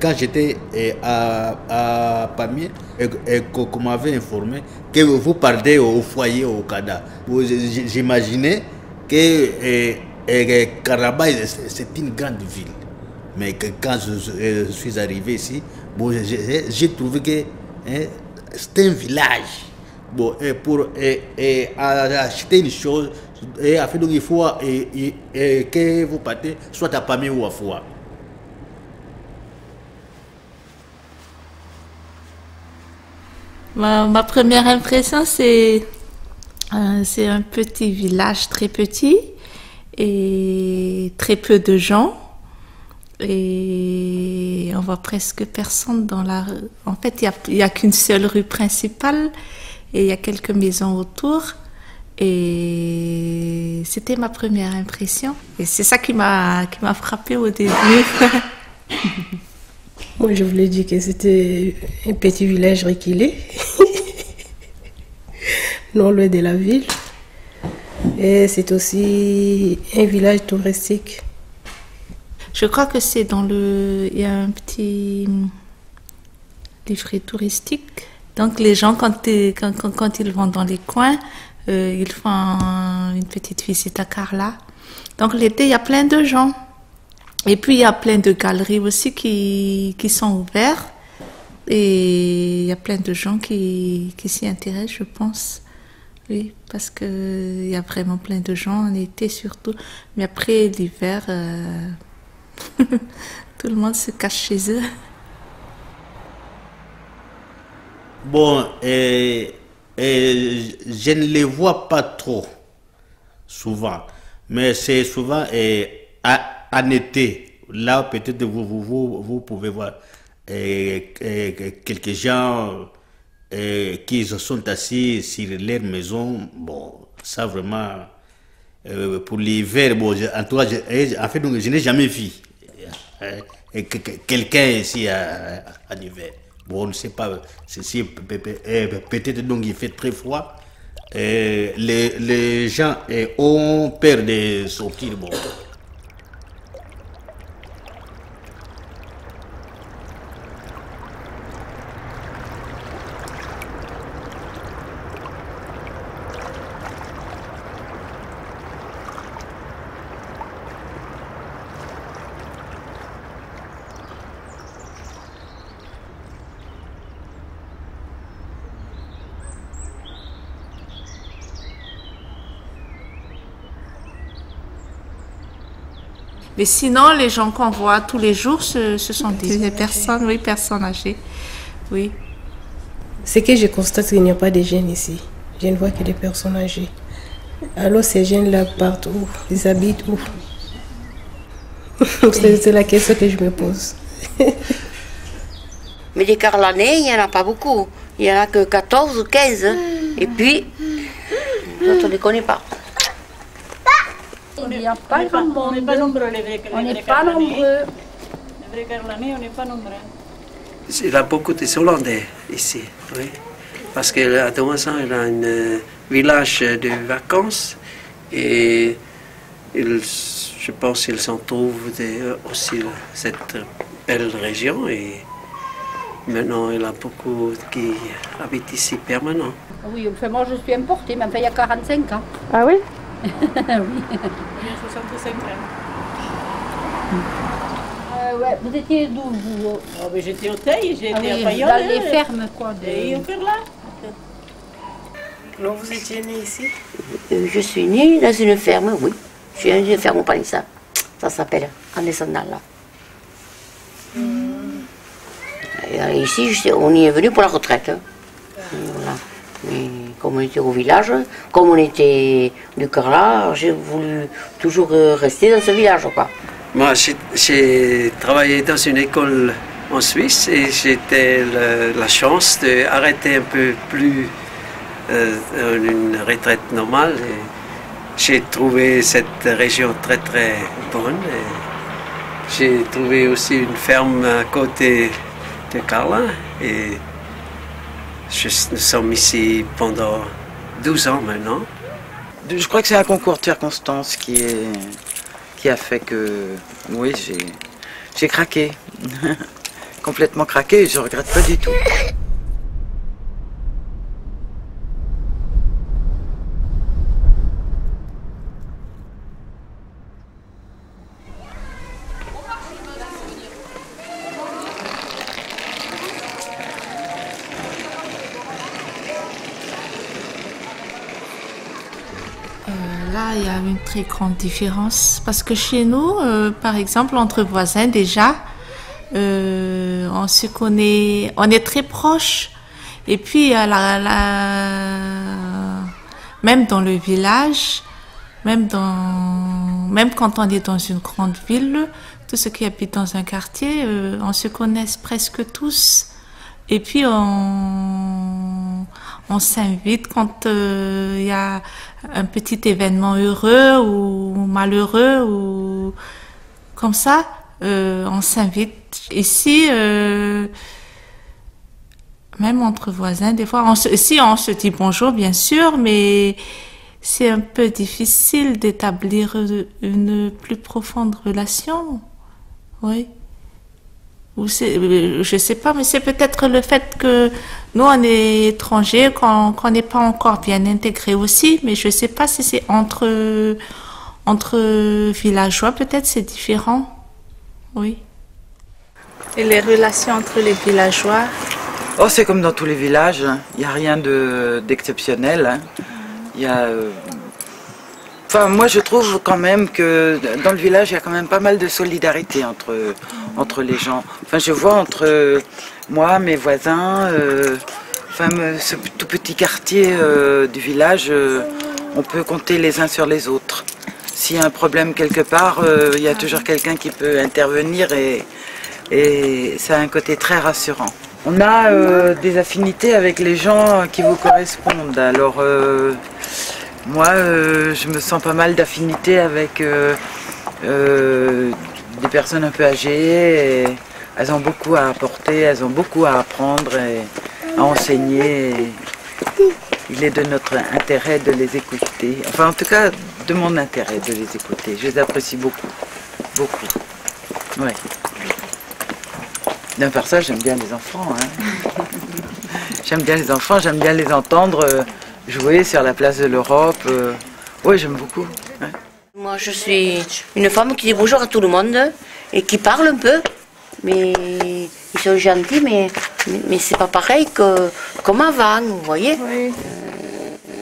quand j'étais à Pamiers, qu'on m'avait informé que vous partez au foyer au Canada. J'imaginais que Karabakh, c'est une grande ville. Mais quand je suis arrivé ici, bon, j'ai trouvé que c'était un village. Bon, pour acheter une chose, donc il faut que vous partez soit à Pamiers ou à Foua. Ma première impression, c'est un petit village très petit et très peu de gens. Et on voit presque personne dans la rue. En fait, il y a qu'une seule rue principale et il y a quelques maisons autour. Et c'était ma première impression. Et c'est ça qui m'a frappée au début. Moi, je voulais dire que c'était un petit village reculé, non loin de la ville. Et c'est aussi un village touristique. Je crois que c'est il y a un petit livret touristique. Donc les gens, quand ils vont dans les coins, ils font une petite visite à Karla. Donc l'été, il y a plein de gens. Et puis il y a plein de galeries aussi qui sont ouvertes. Et il y a plein de gens qui s'y intéressent, je pense. Oui, parce qu'il y a vraiment plein de gens en été surtout. Mais après l'hiver... tout le monde se cache chez eux. Bon, je ne les vois pas trop souvent, mais c'est souvent en été. Là, peut-être vous pouvez voir quelques gens qui se sont assis sur leur maison. Bon, ça vraiment... pour l'hiver, bon, en tout cas, en fait, donc, je n'ai jamais vu quelqu'un ici en hiver. Bon, on ne sait pas, peut-être donc il fait très froid. Les gens ont peur de sortir. Bon. Mais sinon, les gens qu'on voit tous les jours, ce sont des personnes, oui, personnes âgées. Oui. Ce que je constate, c'est qu'il n'y a pas de jeunes ici. Je ne vois que des personnes âgées. Alors ces jeunes-là partent où? Ils habitent où? C'est la question que je me pose. Mais des Carlanais, il n'y en a pas beaucoup. Il n'y en a que 14 ou 15. Et puis, on ne les connaît pas. On n'est pas nombreux, les vrais Carlanais. Les vrais Carlanais, on n'est pas nombreux. Il y a beaucoup de Hollandais ici, oui. Parce qu'à Thomasin, il a un village de vacances et je pense qu'ils s'en trouvent aussi cette belle région. Et maintenant, il y a beaucoup qui habitent ici permanent. Oui, enfin, moi je suis importée, mais enfin, il y a 45 ans. Ah oui? Oui. Il y a 65 ans. Ouais, vous étiez d'où vous? Oh, ben, j'étais au Teil, j'étais à Bayonne. Dans les fermes, quoi. Et au Perla. Alors vous étiez né ici? Je suis née dans une ferme, oui. Je suis dans une ferme au Palissa. Ça s'appelle, en descendant là. Et ici, on y est venu pour la retraite. Voilà. Mais comme on était au village, comme on était du Carla, j'ai voulu toujours rester dans ce village, quoi. Moi, j'ai travaillé dans une école en Suisse et j'ai la chance d'arrêter un peu plus une retraite normale. J'ai trouvé cette région très très bonne. J'ai trouvé aussi une ferme à côté de Carla et nous sommes ici pendant 12 ans maintenant. Je crois que c'est un concours de circonstances qui a fait que, oui, j'ai craqué. complètement craqué, je regrette pas du tout. Là, il y a une très grande différence parce que chez nous, par exemple, entre voisins déjà, on se connaît, on est très proches. Et puis, même dans le village, même quand on est dans une grande ville, tous ceux qui habitent dans un quartier, on se connaît presque tous. Et puis, on s'invite quand il y a un petit événement heureux ou malheureux ou comme ça, on s'invite. Ici, même entre voisins, des fois, on se dit bonjour, bien sûr, mais c'est un peu difficile d'établir une plus profonde relation. Oui. Ou je sais pas, mais c'est peut-être le fait que nous, on est étrangers, qu'on n'est pas encore bien intégrés aussi, mais je sais pas si c'est entre villageois, peut-être c'est différent. Oui. Et les relations entre les villageois? Oh, c'est comme dans tous les villages, hein. Il n'y a rien d'exceptionnel. Hein. Il y a... Enfin, moi, je trouve quand même que dans le village, il y a quand même pas mal de solidarité entre les gens. Enfin, je vois entre moi, mes voisins, ce tout petit quartier du village, on peut compter les uns sur les autres. S'il y a un problème quelque part, il y a toujours quelqu'un qui peut intervenir et ça a un côté très rassurant. On a des affinités avec les gens qui vous correspondent. Alors, moi, je me sens pas mal d'affinité avec des personnes un peu âgées. Et elles ont beaucoup à apporter, elles ont beaucoup à apprendre et à enseigner. Et il est de notre intérêt de les écouter. Enfin, en tout cas, de mon intérêt de les écouter. Je les apprécie beaucoup. Beaucoup. Ouais. D'un part ça, j'aime bien les enfants. Hein. J'aime bien les enfants, j'aime bien les entendre jouer sur la place de l'Europe. Oui, j'aime beaucoup. Ouais. Moi, je suis une femme qui dit bonjour à tout le monde et qui parle un peu. Mais ils sont gentils, mais c'est pas pareil comme avant, vous voyez. Oui.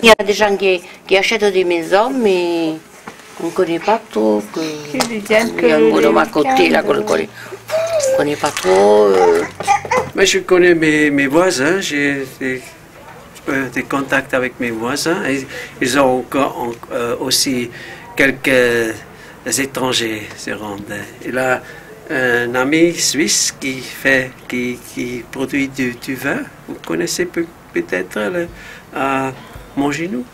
Il y a des gens qui achètent des maisons, mais on ne connaît pas trop. Il y a un bonhomme à côté, là, qu'on ne connaît pas trop. Mais je connais mes voisins, j'ai des contacts avec mes voisins. Et ils ont aussi quelques étrangers se rendent. Il a un ami suisse qui produit du vin. Vous connaissez peut-être à Montginou.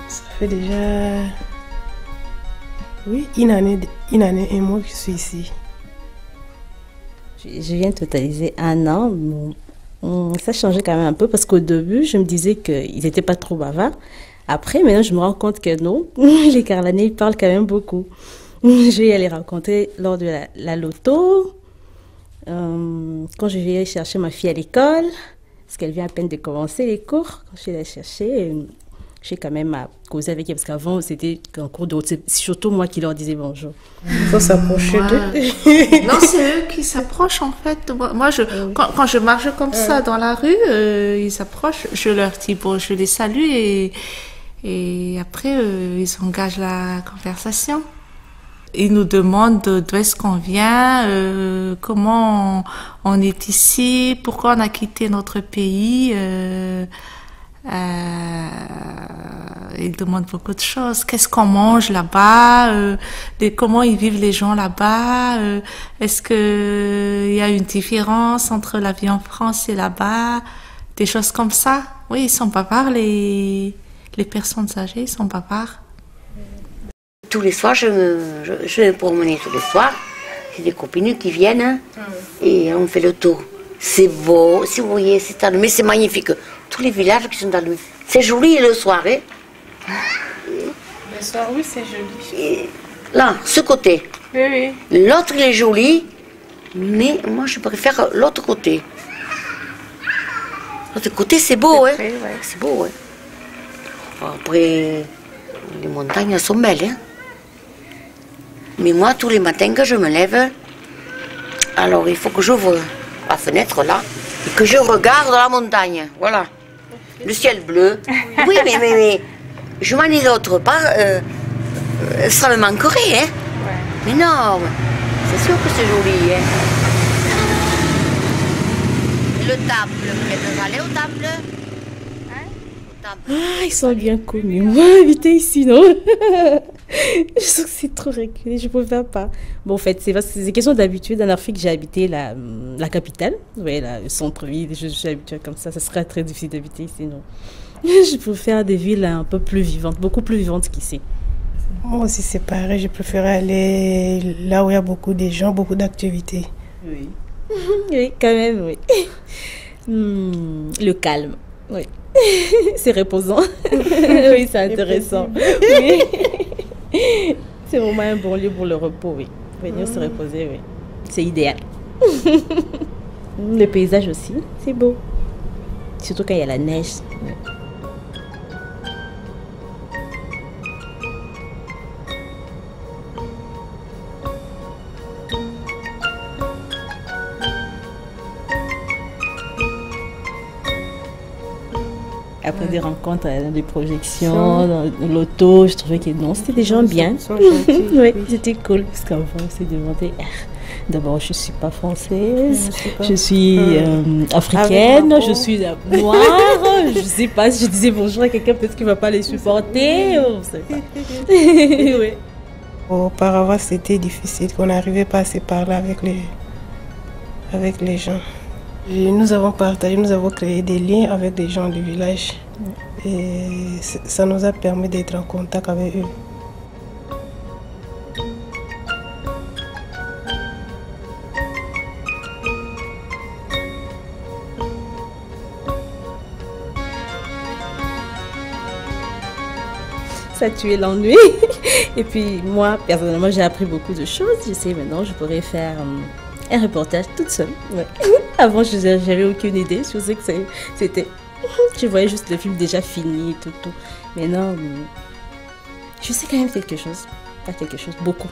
Ça fait déjà, oui, une année et moi que je suis ici. Je viens de totaliser 1 an. Ça changeait quand même un peu parce qu'au début, je me disais qu'ils n'étaient pas trop bavards. Après, maintenant, je me rends compte que non, les Carlanais, ils parlent quand même beaucoup. Je vais aller rencontrer lors de la loto, quand je vais chercher ma fille à l'école, parce qu'elle vient à peine de commencer les cours. Quand je vais la chercher, j'ai quand même à causer avec elle, parce qu'avant, c'était en cours de route. C'est surtout moi qui leur disais bonjour. Il faut s'approcher d'eux. Non, c'est eux qui s'approchent, en fait. Moi, quand je marche comme ça dans la rue, ils s'approchent, je leur dis bon, je les salue et après, ils engagent la conversation. Ils nous demandent d'où est-ce qu'on vient, comment on est ici, pourquoi on a quitté notre pays. Ils demandent beaucoup de choses. Qu'est-ce qu'on mange là-bas, comment ils vivent les gens là-bas, est-ce qu'il y a une différence entre la vie en France et là-bas, des choses comme ça. Oui, ils sont bavards, les personnes âgées, ils sont bavards. Tous les soirs, je vais me promener tous les soirs c'est des copines qui viennent hein, et on fait le tour. C'est beau, si vous voyez, mais c'est magnifique. Tous les villages qui sont dans lui. C'est joli le soir. Hein. Le soir, oui, c'est joli. Et là, ce côté. Oui, oui. L'autre, il est joli, mais moi, je préfère l'autre côté. L'autre côté, c'est beau, hein. Ouais. C'est beau, hein. Après, les montagnes, elles sont belles, hein. Mais moi, tous les matins que je me lève, alors il faut que j'ouvre la fenêtre là et que je regarde la montagne. Voilà. Le ciel bleu. Oui, mais je m'en irai autre part. Ça me manquerait, hein. Mais non, c'est sûr que c'est joli, hein. Et le Temple, vous êtes allé au Temple? Ah, ils sont bien connus. Moi, habiter ici, non. Je sens que c'est trop reculé, je ne peux pas. Bon, en fait, c'est question d'habitude. En Afrique, j'ai habité la capitale, ouais, le centre-ville. Je suis habituée comme ça. Ça serait très difficile d'habiter ici, non. Je préfère des villes un peu plus vivantes, beaucoup plus vivantes qu'ici. Moi aussi, c'est pareil. Je préférais aller là où il y a beaucoup de gens, beaucoup d'activités. Oui. Oui, quand même, oui. Le calme, oui. C'est reposant. Oui, c'est intéressant. Oui. C'est vraiment un bon lieu pour le repos, oui. Venir se reposer, oui. C'est idéal. Le paysage aussi, c'est beau. Surtout quand il y a la neige. Oui. Après des rencontres, des projections, dans l'auto, je trouvais que non, c'était des gens bien. Oui, c'était cool. Parce qu'avant, on s'est demandé, d'abord, je ne suis pas française, je suis africaine, je suis noire, je ne sais pas si je disais bonjour à quelqu'un, peut-être qu'il ne va pas les supporter, on ne sait pas. Oui. Auparavant, c'était difficile, qu'on n'arrivait pas à se parler avec les gens. Et nous avons partagé, nous avons créé des liens avec des gens du village. Et ça nous a permis d'être en contact avec eux. Ça tuait l'ennui. Et puis moi, personnellement, j'ai appris beaucoup de choses. Je sais maintenant, je pourrais faire un reportage toute seule. Ouais. Avant, je n'avais aucune idée. Je sais que c'était... Je voyais juste le film déjà fini, tout. Maintenant, je sais quand même quelque chose. Pas quelque chose, beaucoup.